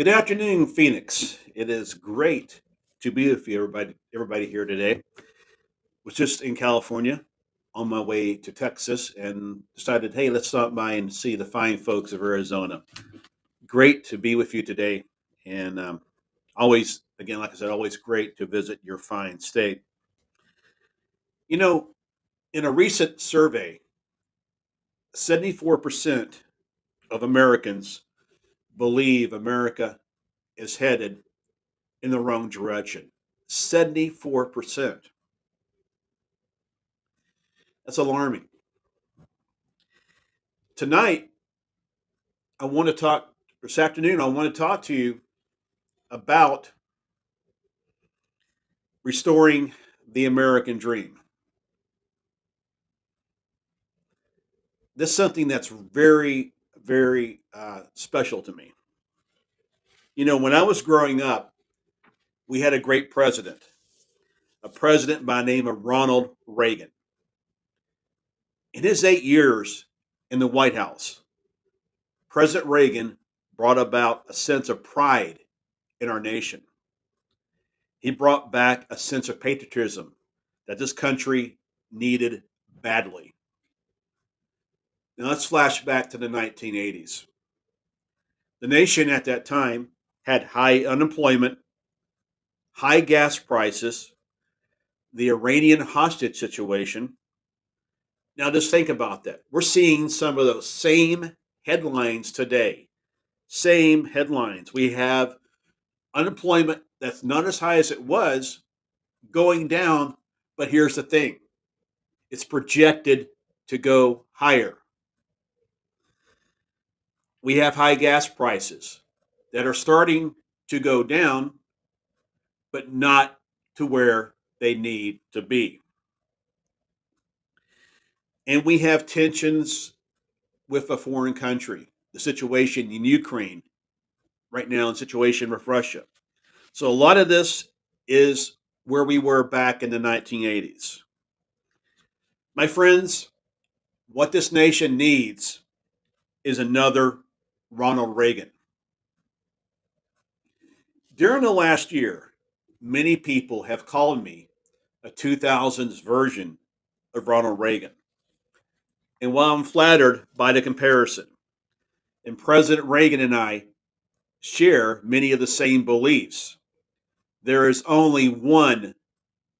Good afternoon, Phoenix. It is great to be with you, everybody here today. Was just in California on my way to Texas and decided, hey, let's stop by and see the fine folks of Arizona. Great to be with you today. And always, again, like I said, always great to visit your fine state. You know, in a recent survey, 74% of Americans believe America is headed in the wrong direction. 74%. That's alarming. Tonight, I want to talk, this afternoon, I want to talk to you about restoring the American dream. This is something that's very, very special to me. You know, when I was growing up, we had a great president, a president by the name of Ronald Reagan. In his 8 years in the White House, President Reagan brought about a sense of pride in our nation. He brought back a sense of patriotism that this country needed badly. Now let's flash back to the 1980s. The nation at that time had high unemployment, high gas prices, the Iranian hostage situation. Now just think about that. We're seeing some of those same headlines today. Same headlines. We have unemployment that's not as high as it was going down, but here's the thing, it's projected to go higher. We have high gas prices that are starting to go down, but not to where they need to be. And we have tensions with a foreign country, the situation in Ukraine right now, and situation with Russia. So a lot of this is where we were back in the 1980s. My friends, what this nation needs is another Ronald Reagan. During the last year, many people have called me a 2000s version of Ronald Reagan. And while I'm flattered by the comparison, and President Reagan and I share many of the same beliefs, there is only one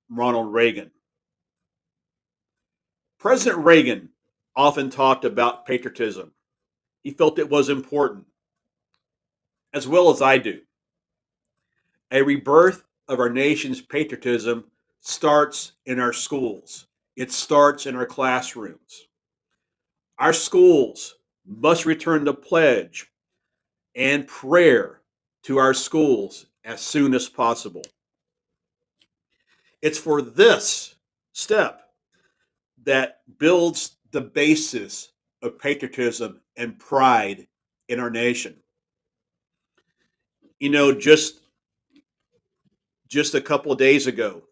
Ronald Reagan. President Reagan often talked about patriotism. He felt it was important, as well as I do. A rebirth of our nation's patriotism starts in our schools. It starts in our classrooms. Our schools must return the pledge and prayer to our schools as soon as possible. It's for this step that builds the basis of patriotism and pride in our nation. You know, just a couple of days ago,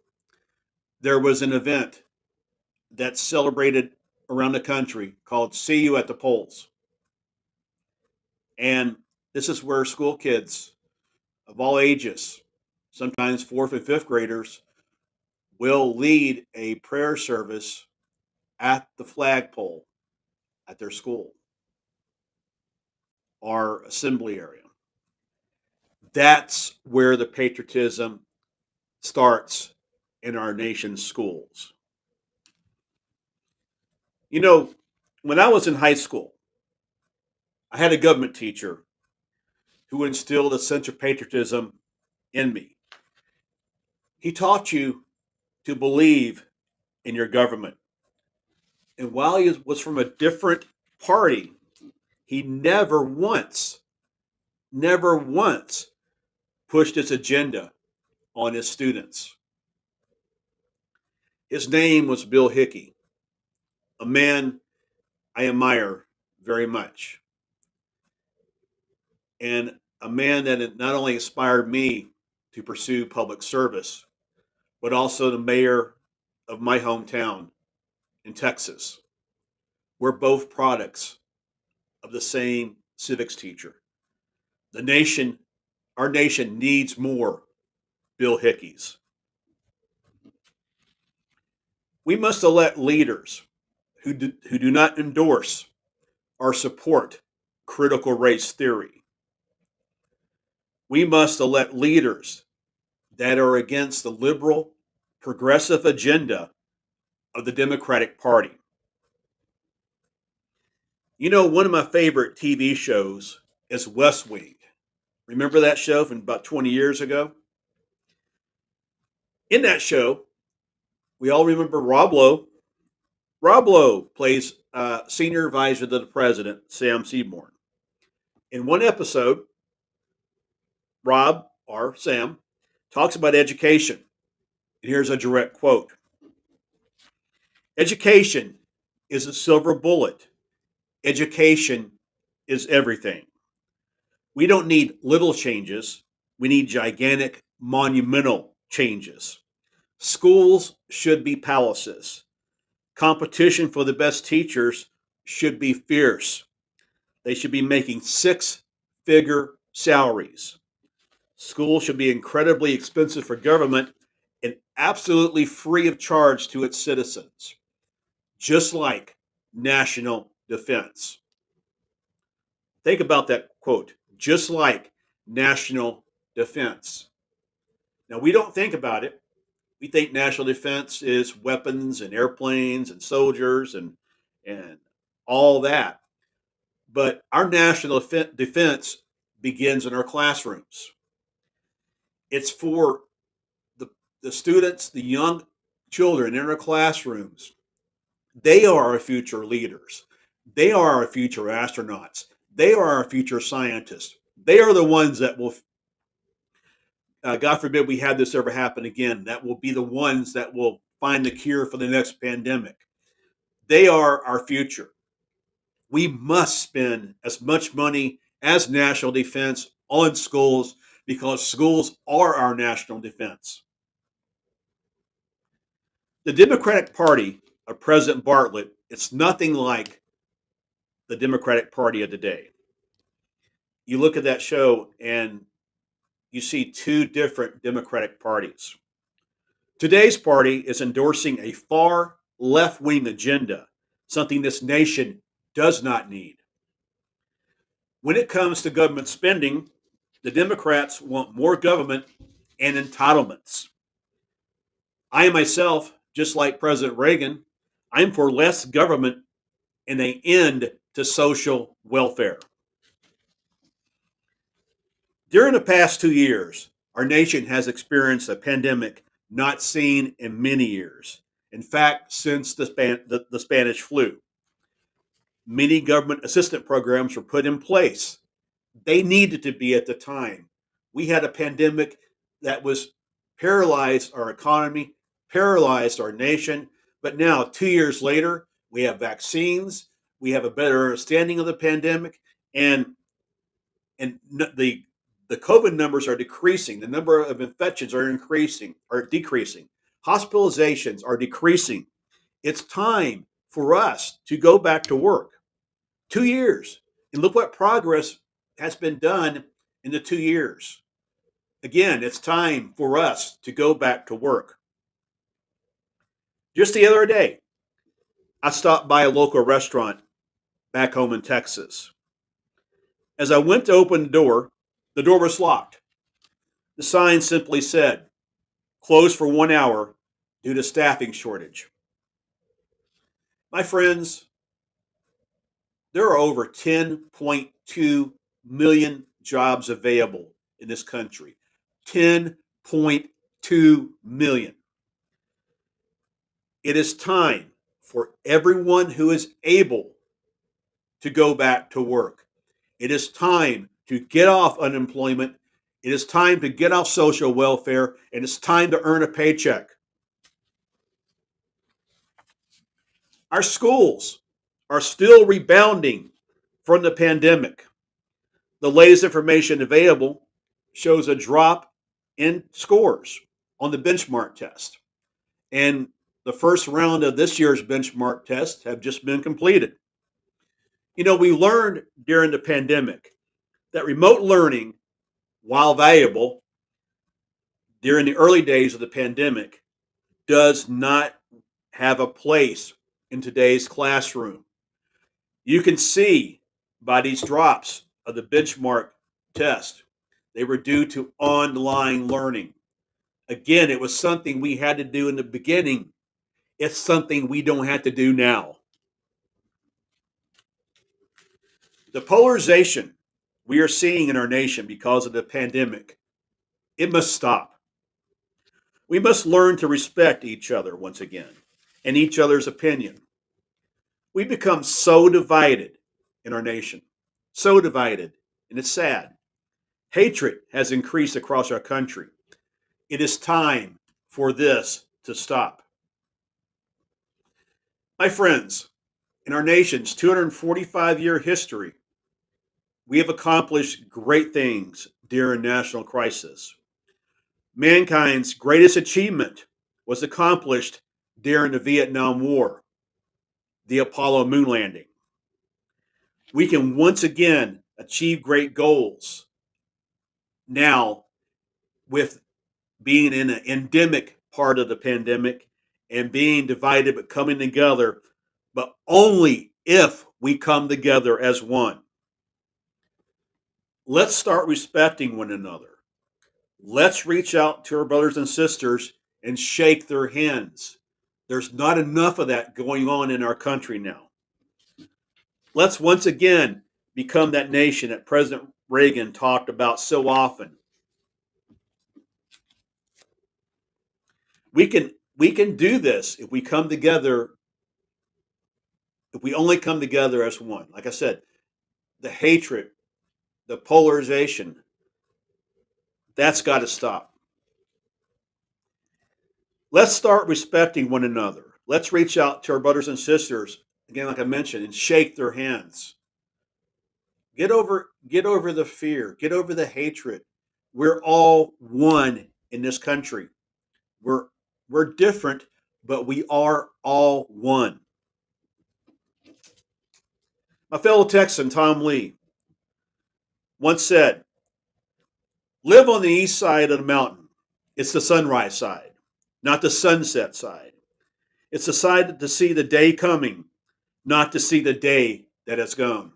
there was an event that celebrated around the country called See You at the Polls. And this is where school kids of all ages, sometimes fourth and fifth graders, will lead a prayer service at the flagpole at their school or assembly area. That's where the patriotism starts in our nation's schools. You know, when I was in high school, I had a government teacher who instilled a sense of patriotism in me. He taught you to believe in your government. And while he was from a different party, he never once pushed his agenda on his students. His name was Bill Hickey, a man I admire very much, and a man that not only inspired me to pursue public service, but also the mayor of my hometown in Texas. We're both products of the same civics teacher. The nation Our nation needs more Bill Hickeys. We must elect leaders who do not endorse or support critical race theory. We must elect leaders that are against the liberal, progressive agenda of the Democratic Party. You know, one of my favorite TV shows is West Wing. Remember that show from about 20 years ago? In that show, we all remember Rob Lowe. Rob Lowe plays senior advisor to the president, Sam Seymour. In one episode, Rob, or Sam, talks about education. And here's a direct quote: "Education is a silver bullet. Education is everything. We don't need little changes. We need gigantic, monumental changes. Schools should be palaces. Competition for the best teachers should be fierce. They should be making six-figure salaries. Schools should be incredibly expensive for government and absolutely free of charge to its citizens, just like national defense." Think about that quote, just like national defense. Now, we don't think about it. We think national defense is weapons and airplanes and soldiers and all that. But our national defense begins in our classrooms. It's for the, the students, the young children in our classrooms. They are our future leaders. They are our future astronauts. They are our future scientists. They are the ones that will, God forbid we have this ever happen again, that will be the ones that will find the cure for the next pandemic. They are our future. We must spend as much money as national defense on schools because schools are our national defense. The Democratic Party of President Bartlett, it's nothing like the Democratic Party of today. You look at that show and you see two different Democratic parties. Today's party is endorsing a far left wing agenda, something this nation does not need. When it comes to government spending, the Democrats want more government and entitlements. I myself, just like President Reagan, I'm for less government and an end to social welfare. During the past 2 years, our nation has experienced a pandemic not seen in many years. In fact, since the Spanish flu, many government assistance programs were put in place. They needed to be at the time. We had a pandemic that was paralyzed our economy, paralyzed our nation. But now, 2 years later, we have vaccines. We have a better understanding of the pandemic, and the COVID numbers are decreasing. The number of infections are decreasing. Hospitalizations are decreasing. It's time for us to go back to work. 2 years. And look what progress has been done in the 2 years. Again, it's time for us to go back to work. Just the other day, I stopped by a local restaurant back home in Texas. As I went to open the door was locked. The sign simply said, "Closed for 1 hour due to staffing shortage." My friends, there are over 10.2 million jobs available in this country. 10.2 million. It is time for everyone who is able to go back to work. It is time to get off unemployment. It is time to get off social welfare, and it's time to earn a paycheck. Our schools are still rebounding from the pandemic. The latest information available shows a drop in scores on the benchmark test. And the first round of this year's benchmark tests have just been completed. You know, we learned during the pandemic that remote learning while valuable during the early days of the pandemic, does not have a place in today's classroom. You can see by these drops of the benchmark test, they were due to online learning. Again, it was something we had to do in the beginning. It's something we don't have to do now. The polarization we are seeing in our nation because of the pandemic, it must stop. We must learn to respect each other once again and each other's opinion. We become so divided in our nation, so divided, and it's sad. Hatred has increased across our country. It is time for this to stop. My friends, in our nation's 245-year history, we have accomplished great things during national crisis. Mankind's greatest achievement was accomplished during the Vietnam War, the Apollo moon landing. We can once again achieve great goals now with being in an endemic part of the pandemic and being divided but coming together, but only if we come together as one. Let's start respecting one another. Let's reach out to our brothers and sisters and shake their hands. There's not enough of that going on in our country now. Let's once again become that nation that President Reagan talked about so often. We can do this if we come together, if we only come together as one. Like I said, the hatred, the polarization, that's got to stop. Let's start respecting one another. Let's reach out to our brothers and sisters, again, like I mentioned, and shake their hands. Get over the fear, get over the hatred. We're all one in this country. We're we're different, but we are all one. My fellow Texan Tom Lee once said, live on the east side of the mountain. It's the sunrise side, not the sunset side. It's the side to see the day coming, not to see the day that has gone.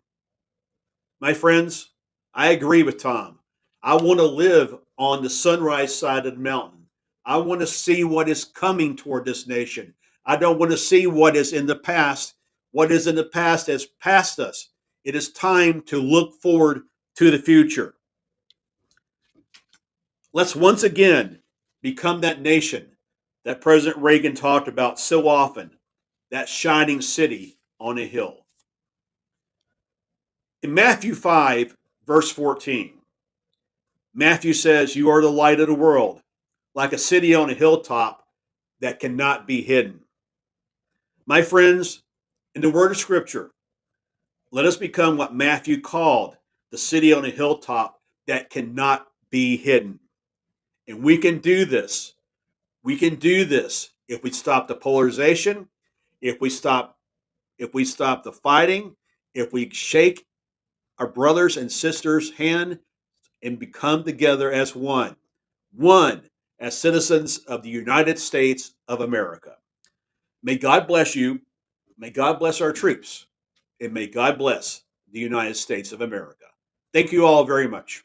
My friends, I agree with Tom. I want to live on the sunrise side of the mountain. I want to see what is coming toward this nation. I don't want to see what is in the past. What is in the past has passed us. It is time to look forward to the future. Let's once again become that nation that President Reagan talked about so often, that shining city on a hill. In Matthew 5, verse 14, Matthew says, you are the light of the world, like a city on a hilltop that cannot be hidden. My friends, in the word of Scripture, let us become what Matthew called the city on a hilltop that cannot be hidden. And we can do this. We can do this if we stop the polarization, if we stop the fighting, if we shake our brothers and sisters' hand and become together as one. One as citizens of the United States of America. May God bless you. May God bless our troops. And may God bless the United States of America. Thank you all very much.